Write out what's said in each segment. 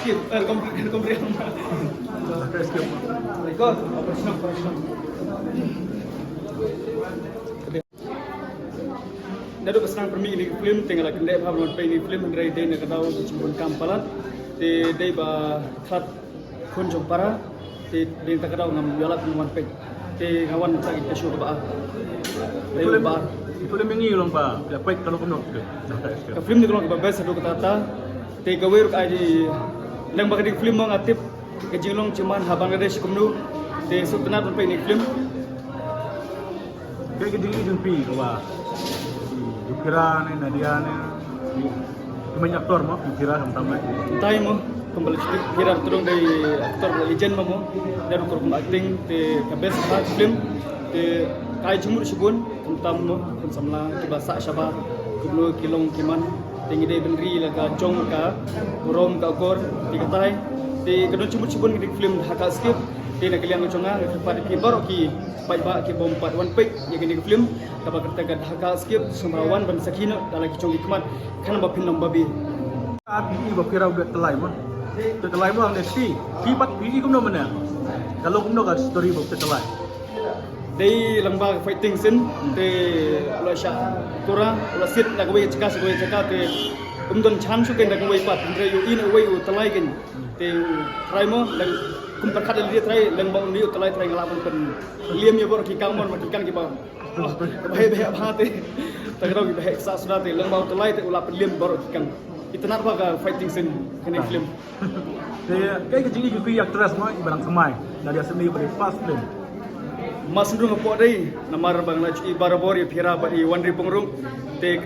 skip, complete. Skip. Record, operation. Dado kesenang permi ini film tinggal kendai bahwa menonton ini film dari day nak tahu cimbun kampalan, day bah khat kunjung para, day tak tahu ngam jualat minuman pek, ngawan sakit kesu kebaa, day bar. Film ini ulang pa, dapat kalau penuh. Ke film ni kalau kebabas satu kata, day gawer kaji, lang bakal di film mau ngatip, kejinglong cuman Bangladesh kumdu, day subtenar menonton ini film. Kayak gini jumpi kau Yukira ni, Nadia ni, banyak aktor mah, Yukira sama-sama. Tahu mo, kembali kira turun dari aktor legend mo, dari kurang acting, di kabes film, di kai jumur sibun, kentam mo, samla kibasa syabah, kublo kilong kiman, tinggi dari benri laga jong ka, burom ka kor, di katai, di kedua jumur sibun di film hakal skip, di nak kalian ngonga, pada kibar ki, baik ki bom 1 pek, yang ini film. Kapag katakan hakal skip sumrawan ban sakino dalam kicong hikmat kan bapin nom babi ini bakira udah telai mah nesti kipat ini kumno mana kalau kumno kan story bakal telai dari lembag fighting scene de ulah sya kurang ulah sit nak we cekas te chan su ken nak we pat andre yu in we telai ken te try mo dan kum perkat dia try dan bang ni telai try ngalaman pen liam ya bor ki kamon makikan ki bang bahaya banget. Tak tahu kita heksa sudah tu. Lembau terlai tu ulah pelim baru ikan. Itu nak apa fighting scene kena film. Kayak kecil juga yang terus mah ibarat semai dari asli pada fast film. Mas ndung apa day? Namar bang laju ibarat bor ya pira bagi Wandri pengrung. Te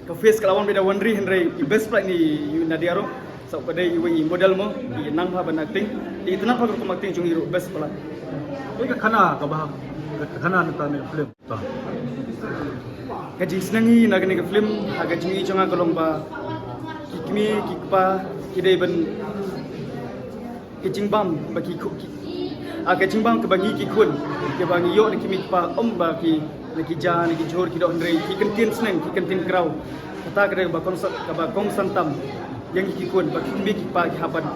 ke face kelawan beda Wandri Henry best play ni Nadiaro. So pada iwi model mo di nang ha ban acting. Itu nak apa ko acting jung iru best play. Kayak kana ka bah kana nonton film. Kaji senangi nak ni film agak jingi jonga kolong ba kikmi kikpa kidai ban kicing bam bagi agak jingbang ke bagi kikun ke bagi yo ni kimi pa ba ki ki ja ni ki jor ki do ndrei ki kentin seneng ki kentin krau kata kada ba konsep ka ba kong santam yang kikun ba kimi kikpa ki haban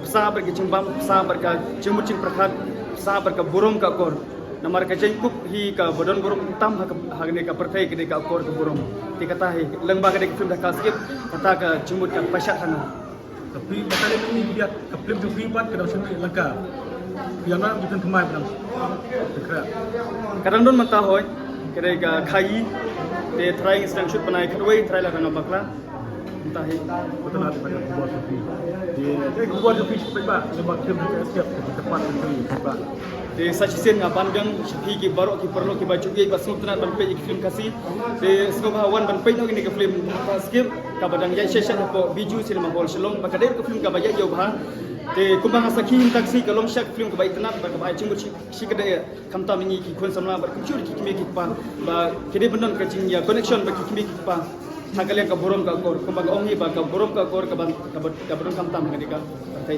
sabar ki jingbang sabar ka jemucing perkat sabar ka burung ka kor namar ka jengkuk hi ka bodon burung hitam ha ne ka pertai ke ka kor ke burung ti kata hi lengba ka film dah kasip kata ka jumut ka pasyak kana tapi bakal ini dia ke film tu fibat ke dalam sini langka yang nak bikin kemai benar kadang don mata hoy kere ka khai te trying sedang shoot panai kedua try la kana bakla entah hi betul ada pada buat tu dia buat tu fibat sebab film tu escape cepat tu fibat de sachisen ngapandang shafi ki baro ki perlu ki baju ki basung tunat ban pe film kasih de sekolah wan ban pe ni ke film skip ka badang ya session ko biju cinema hall selong bakade ke film ka baya yo bah de kumbang asaki taksi ka long shak film ka bai tunat ba ka bai chingu shi ka de kamta mingi ki kon samla bar kuchur ki kimi ki pa ba kede bendon ka ching ya connection ba ki kimi ki pa thagale ka borom ka kor kumbang ongi ba ka borom ka kor ka ban ka bodon kamta mingi ka tai